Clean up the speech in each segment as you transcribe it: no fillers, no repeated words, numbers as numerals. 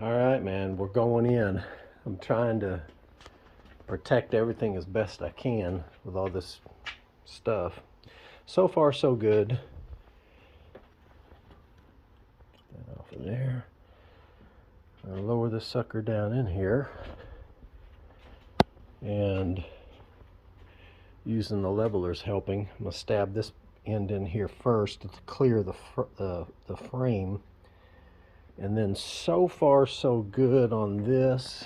All right, man, we're going in. I'm trying to protect everything as best I can with all this stuff. So far, so good. Get that off of there. I'll lower this sucker down in here. And using the leveler's helping. I'm going to stab this end in here first to clear the frame. And then so far, so good on this.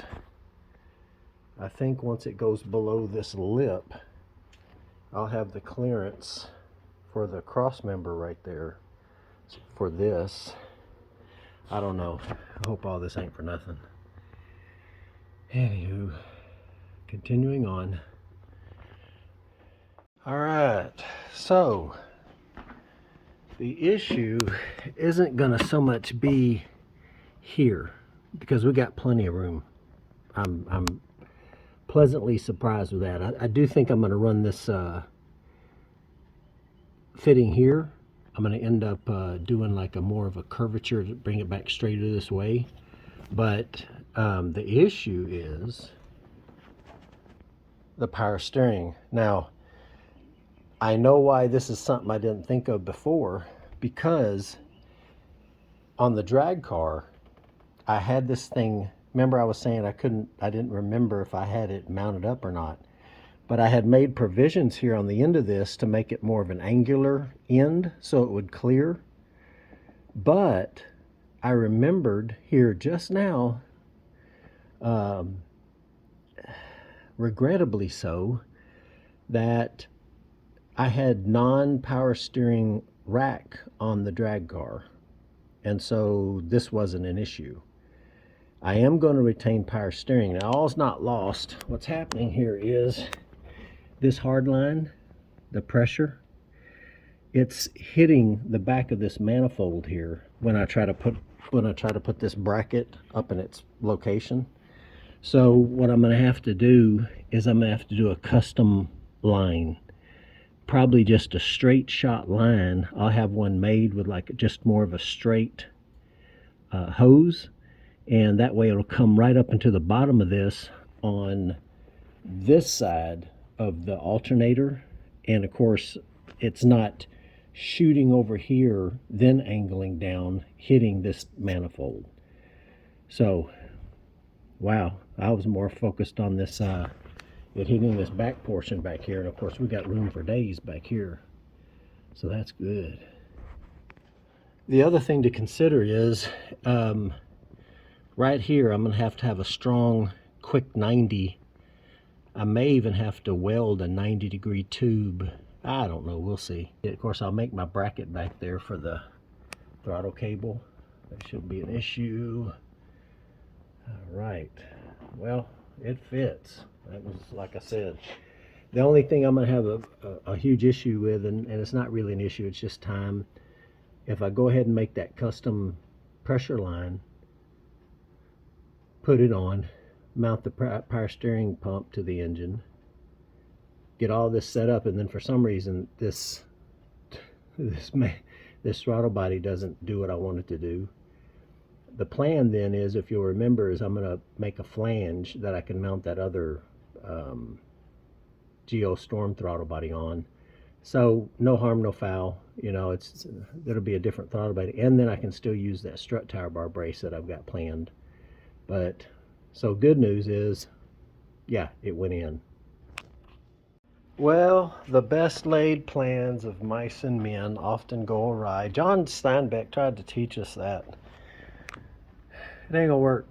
I think once it goes below this lip, I'll have the clearance for the cross member right there for this. I don't know. I hope all this ain't for nothing. Anywho, continuing on. All right, so the issue isn't gonna so much be here because we got plenty of room. I'm pleasantly surprised with that. I do think I'm gonna run this fitting here. I'm gonna end up doing like a more of a curvature to bring it back straighter this way. But the issue is the power steering. Now, I know why this is something I didn't think of before, because on the drag car, I had this thing. Remember I was saying I didn't remember if I had it mounted up or not. But I had made provisions here on the end of this to make it more of an angular end so it would clear. But I remembered here just now, regrettably so, that I had non-power steering rack on the drag car, and so this wasn't an issue. I am going to retain power steering. Now, all's not lost. What's happening here is this hard line, the pressure, it's hitting the back of this manifold here when I try to put this bracket up in its location. So what I'm going to have to do is I'm going to have to do a custom line. Probably just a straight shot line. I'll have one made with like just more of a straight hose, and that way it'll come right up into the bottom of this on this side of the alternator. And of course it's not shooting over here then angling down hitting this manifold. So wow, I was more focused on this it hitting this back portion back here, and of course we got room for days back here, so that's good. The other thing to consider is right here I'm gonna have to have a strong quick 90. I may even have to weld a 90-degree tube. I don't know, we'll see. Of course I'll make my bracket back there for the throttle cable. That shouldn't be an issue. All right, well, it fits. That was, like I said, the only thing I'm going to have a huge issue with, and it's not really an issue, it's just time. If I go ahead and make that custom pressure line, put it on, mount the power steering pump to the engine, get all this set up, and then for some reason this throttle body doesn't do what I want it to do. The plan then is, if you'll remember, is I'm going to make a flange that I can mount that other Geo Storm throttle body on. So no harm, no foul. You know, it'll be a different throttle body, and then I can still use that strut tower bar brace that I've got planned. But so good news is, yeah, it went in. Well, the best laid plans of mice and men often go awry. John Steinbeck tried to teach us that. It ain't gonna work.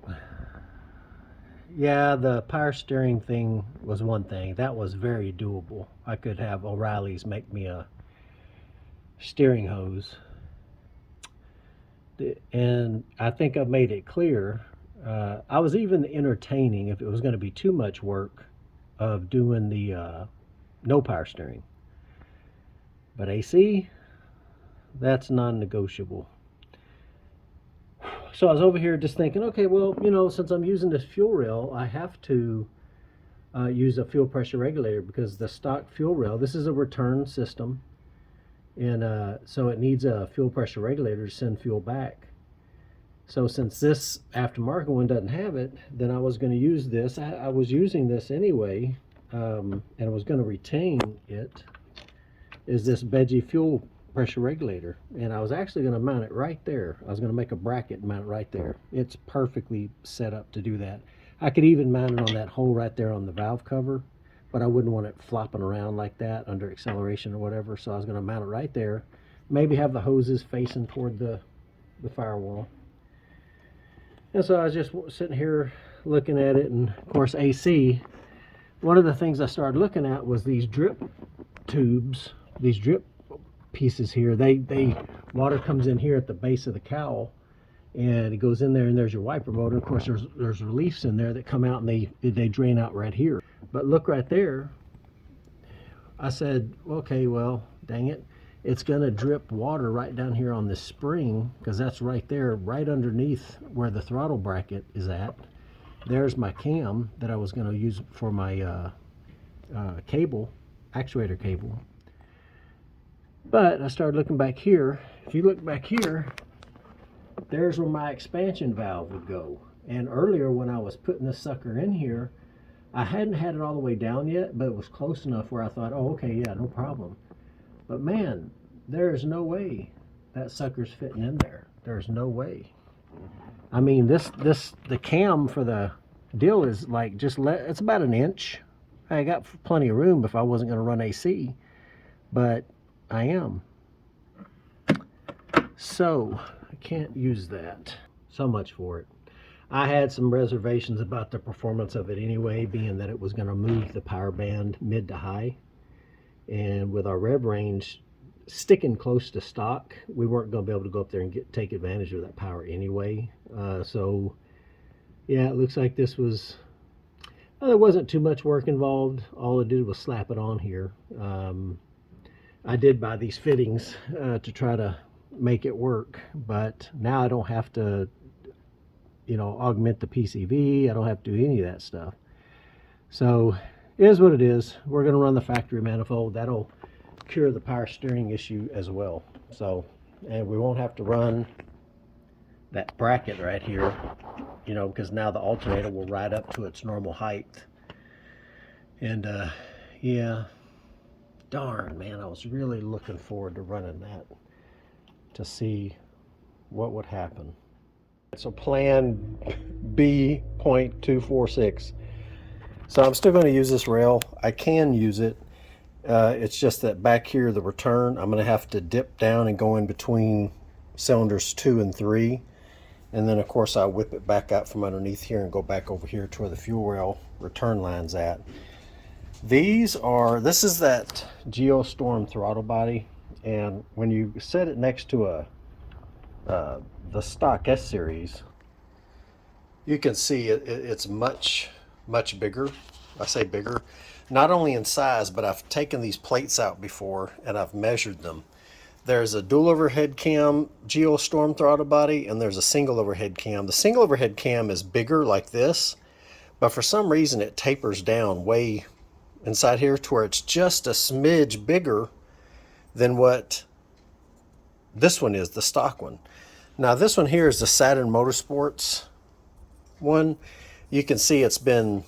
Yeah, the power steering thing was one thing. That was very doable. I could have O'Reilly's make me a steering hose. And I think I've made it clear. I was even entertaining, if it was going to be too much work, of doing the no power steering. But AC, that's non-negotiable. So I was over here just thinking, okay, well, you know, since I'm using this fuel rail, I have to use a fuel pressure regulator, because the stock fuel rail, this is a return system, and so it needs a fuel pressure regulator to send fuel back. So since this aftermarket one doesn't have it, then I was going to use this. I was using this anyway, and I was going to retain it, is this Veggie fuel pressure regulator. And I was actually going to mount it right there. I was going to make a bracket and mount it right there. It's perfectly set up to do that. I could even mount it on that hole right there on the valve cover, but I wouldn't want it flopping around like that under acceleration or whatever. So I was going to mount it right there. Maybe have the hoses facing toward the firewall. And so I was just sitting here looking at it, and of course AC. One of the things I started looking at was these drip tubes, these drip pieces here. They water comes in here at the base of the cowl, and it goes in there, and there's your wiper motor. Of course, there's reliefs in there that come out, and they drain out right here. But look right there. I said, okay, well, dang it. It's going to drip water right down here on this spring, because that's right there, right underneath where the throttle bracket is at. There's my cam that I was going to use for my cable, actuator cable. But I started looking back here. If you look back here, there's where my expansion valve would go. And earlier when I was putting this sucker in here, I hadn't had it all the way down yet, but it was close enough where I thought, oh, okay, yeah, no problem. But man, there's no way that sucker's fitting in there. There's no way. I mean, the cam for the deal is like it's about an inch. I got plenty of room if I wasn't going to run AC, but I am. So I can't use that. So much for it. I had some reservations about the performance of it anyway, being that it was going to move the power band mid to high. And with our rev range sticking close to stock, we weren't going to be able to go up there and take advantage of that power anyway. So yeah, it looks like this was, well, there wasn't too much work involved. All I did was slap it on here. I did buy these fittings to try to make it work, but now I don't have to, augment the PCV. I don't have to do any of that stuff. So it is what it is. We're going to run the factory manifold. That'll cure the power steering issue as well. So, and we won't have to run that bracket right here, because now the alternator will ride up to its normal height. And yeah, darn, man, I was really looking forward to running that to see what would happen. So plan B.246. So I'm still going to use this rail. I can use it. It's just that back here, the return, I'm going to have to dip down and go in between cylinders 2 and 3. And then, of course, I whip it back out from underneath here and go back over here to where the fuel rail return line's at. This is that Geostorm throttle body. And when you set it next to the stock S series, you can see it's much bigger. I say bigger, not only in size, but I've taken these plates out before and I've measured them. There's a dual overhead cam Geostorm throttle body, and there's a single overhead cam. The single overhead cam is bigger like this, but for some reason it tapers down way inside here to where it's just a smidge bigger than what this one is, the stock one. Now this one here is the Saturn Motorsports one. You can see it's been,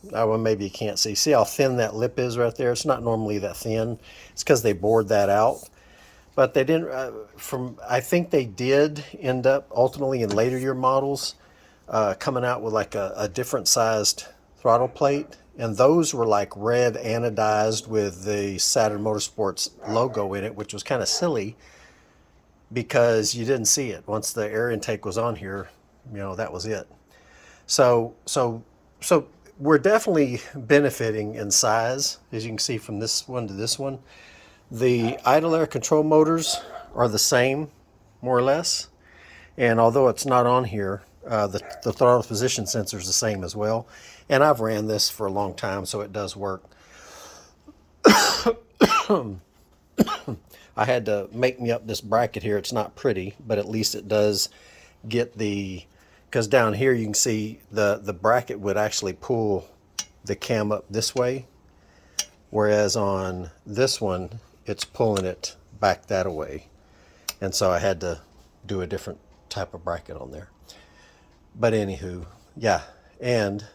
well, maybe you can't see. See how thin that lip is right there? It's not normally that thin. It's because they bored that out. But they didn't, I think they did end up ultimately in later year models coming out with like a different sized throttle plate. And those were like red anodized with the Saturn Motorsports logo in it, which was kind of silly because you didn't see it. Once the air intake was on here, that was it. So we're definitely benefiting in size, as you can see from this one to this one. The idle air control motors are the same, more or less. And although it's not on here, the throttle position sensor is the same as well. And I've ran this for a long time, so it does work. I had to make me up this bracket here. It's not pretty, but at least it does get because down here you can see the bracket would actually pull the cam up this way, whereas on this one it's pulling it back that way. And so I had to do a different type of bracket on there. But anywho, yeah. And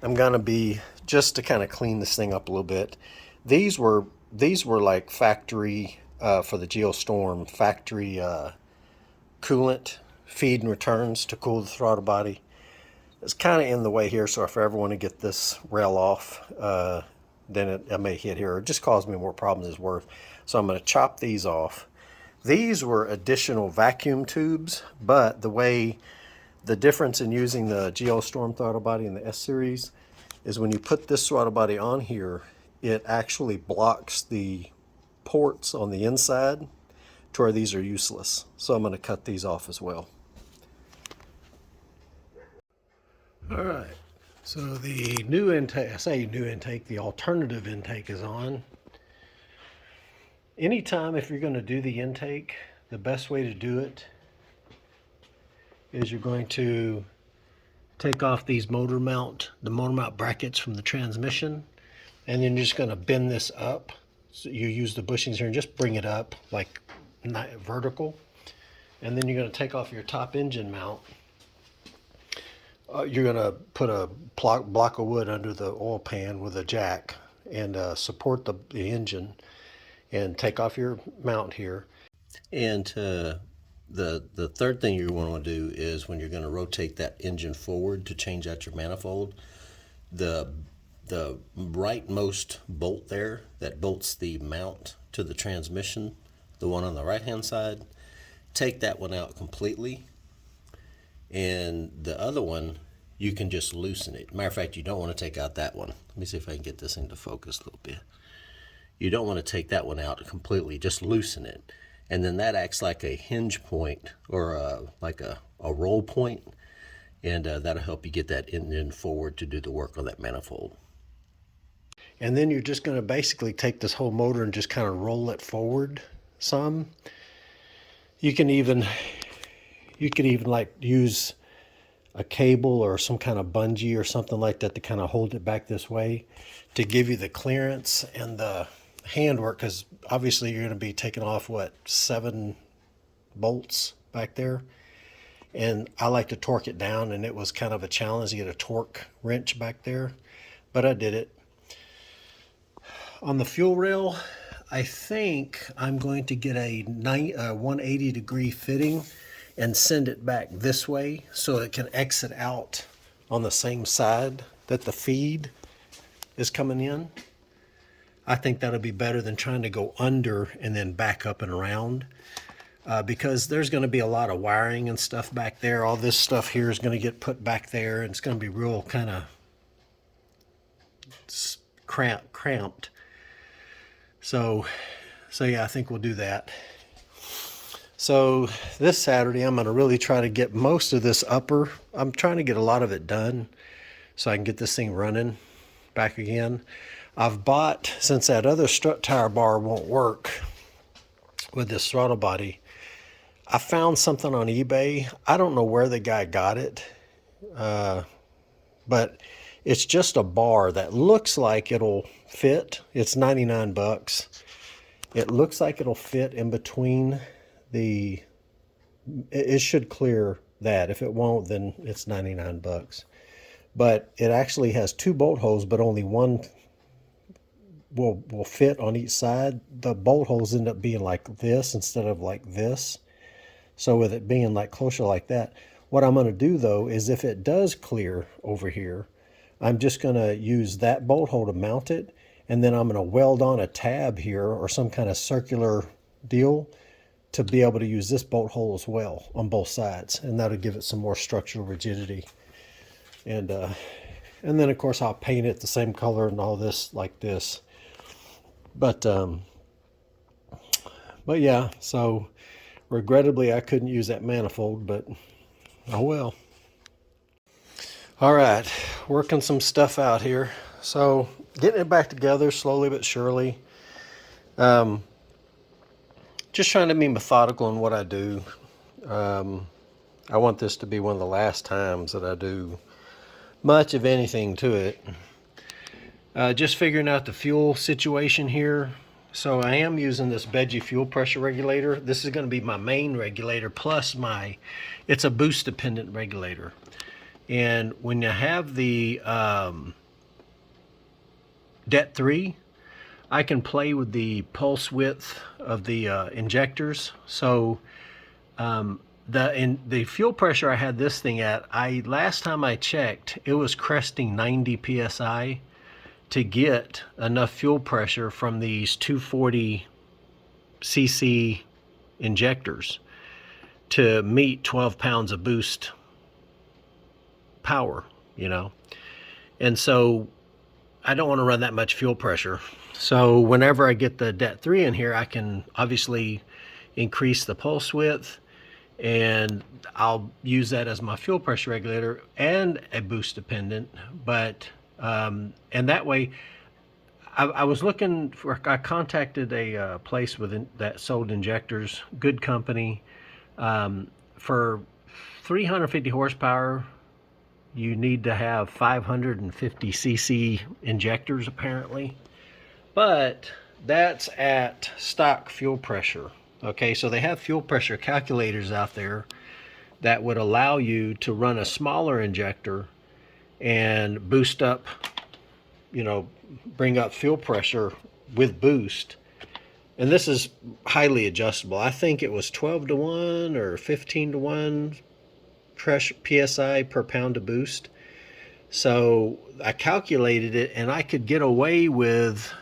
I'm gonna be, just to kind of clean this thing up a little bit. These were like factory for the Geostorm factory coolant feed and returns to cool the throttle body. It's kind of in the way here, so if I ever want to get this rail off, then it may hit here. It just cause me more problems than it's worth. So I'm going to chop these off. These were additional vacuum tubes, but the difference in using the Geostorm throttle body and the S series is when you put this throttle body on here, it actually blocks the ports on the inside to where these are useless. So I'm going to cut these off as well. All right, so the new intake, I say new intake, the alternative intake is on. Anytime if you're going to do the intake, the best way to do it is you're going to take off these the motor mount brackets from the transmission, and then you're just going to bend this up. So you use the bushings here and just bring it up like vertical, and then you're going to take off your top engine mount. You're going to put a block of wood under the oil pan with a jack and support the engine, and take off your mount here. And the third thing you want to do is when you're going to rotate that engine forward to change out your manifold, the rightmost bolt there that bolts the mount to the transmission, the one on the right hand side, take that one out completely. And the other one, you can just loosen it. Matter of fact, you don't want to take out that one. Let me see if I can get this thing to focus a little bit. You don't want to take that one out completely, just loosen it. And then that acts like a hinge point, or like a roll point, and that'll help you get that engine forward to do the work on that manifold. And then you're just going to basically take this whole motor and just kind of roll it forward some. You can even like use a cable or some kind of bungee or something like that to kind of hold it back this way to give you the clearance and the handwork, because obviously you're going to be taking off 7 bolts back there, and I like to torque it down, and it was kind of a challenge to get a torque wrench back there, but I did it. On the fuel rail, I think I'm going to get a 180 degree fitting and send it back this way so it can exit out on the same side that the feed is coming in. I think that'll be better than trying to go under and then back up and around, because there's going to be a lot of wiring and stuff back there. All this stuff here is going to get put back there, and it's going to be real kind of cramped. So yeah, I think we'll do that. So this Saturday, I'm going to really try to get most of this upper. I'm trying to get a lot of it done so I can get this thing running back again. I've bought, since that other strut tire bar won't work with this throttle body, I found something on eBay. I don't know where the guy got it, but it's just a bar that looks like it'll fit. It's 99 bucks. It looks like it'll fit in between it should clear that. If it won't, then it's 99 bucks. But it actually has 2 bolt holes, but only one will fit on each side. The bolt holes end up being like this instead of like this. So with it being like closer like that, what I'm going to do though is if it does clear over here, I'm just going to use that bolt hole to mount it, and then I'm going to weld on a tab here or some kind of circular deal to be able to use this bolt hole as well on both sides, and that'll give it some more structural rigidity. And then of course I'll paint it the same color and all this like this. But yeah, so regrettably I couldn't use that manifold, but oh well. All right, working some stuff out here. So getting it back together slowly but surely. Just trying to be methodical in what I do. I want this to be one of the last times that I do much of anything to it. Just figuring out the fuel situation here. So I am using this Veggie fuel pressure regulator. This is going to be my main regulator plus it's a boost dependent regulator. And when you have the Det 3, I can play with the pulse width of the injectors. So the fuel pressure I had this thing at, last time I checked, it was cresting 90 psi to get enough fuel pressure from these 240 cc injectors to meet 12 pounds of boost power, you know. And so I don't want to run that much fuel pressure. So whenever I get the Det 3 in here, I can obviously increase the pulse width, and I'll use that as my fuel pressure regulator and a boost dependent. But and that way, I was looking for, I contacted a place that sold injectors, good company. For 350 horsepower, you need to have 550 cc injectors apparently. But that's at stock fuel pressure. Okay, so they have fuel pressure calculators out there that would allow you to run a smaller injector and boost up, you know, bring up fuel pressure with boost. And this is highly adjustable. I think it was 12 to 1 or 15 to 1 pressure PSI per pound of boost. So I calculated it, and I could get away with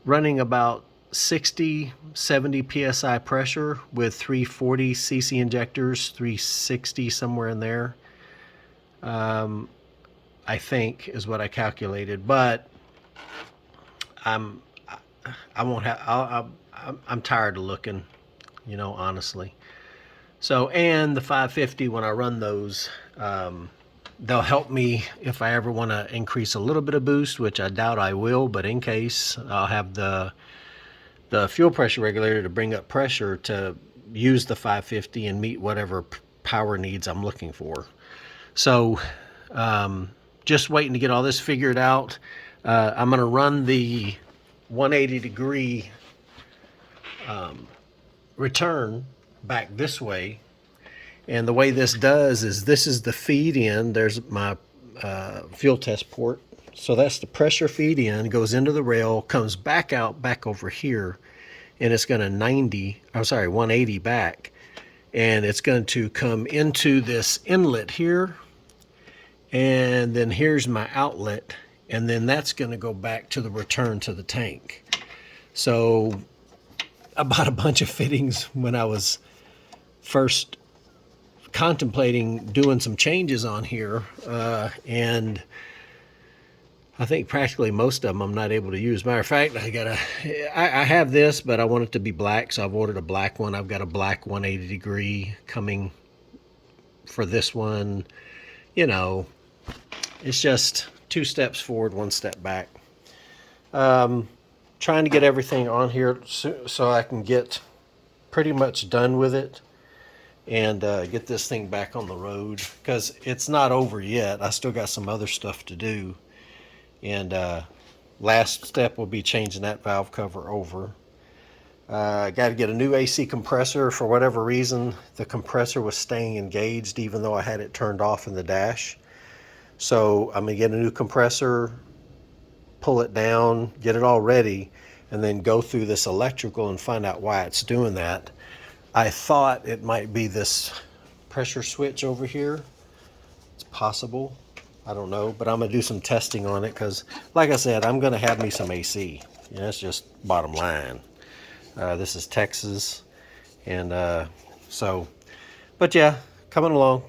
running about 60, 70 psi pressure with 340 cc injectors, 360 somewhere in there. I think is what I calculated, but I won't have. I'm tired of looking, you know, honestly. So, and the 550, when I run those, they'll help me if I ever want to increase a little bit of boost, which I doubt I will, but in case, I'll have the fuel pressure regulator to bring up pressure to use the 550 and meet whatever power needs I'm looking for. So just waiting to get all this figured out. I'm going to run the 180 degree return back this way. And the way this does is, this is the feed in. There's my fuel test port. So that's the pressure feed in, goes into the rail, comes back out, back over here, and it's going to 180 back. And it's going to come into this inlet here. And then here's my outlet. And then that's going to go back to the return to the tank. So I bought a bunch of fittings when I was first contemplating doing some changes on here, and I think practically most of them I'm not able to use. Matter of fact, I have this, but I want it to be black, so I've ordered a black one. I've got a black 180 degree coming for this one. You know, it's just 2 steps forward, 1 step back. Trying to get everything on here so I can get pretty much done with it and get this thing back on the road, because it's not over yet. I still got some other stuff to do, and last step will be changing that valve cover over. I got to get a new AC compressor. For whatever reason, the compressor was staying engaged even though I had it turned off in the dash. So I'm going to get a new compressor, pull it down, get it all ready, and then go through this electrical and find out why it's doing that. I thought it might be this pressure switch over here. It's possible. I don't know, but I'm going to do some testing on it because, like I said, I'm going to have me some AC. You know, that's just bottom line. This is Texas, and but yeah, coming along.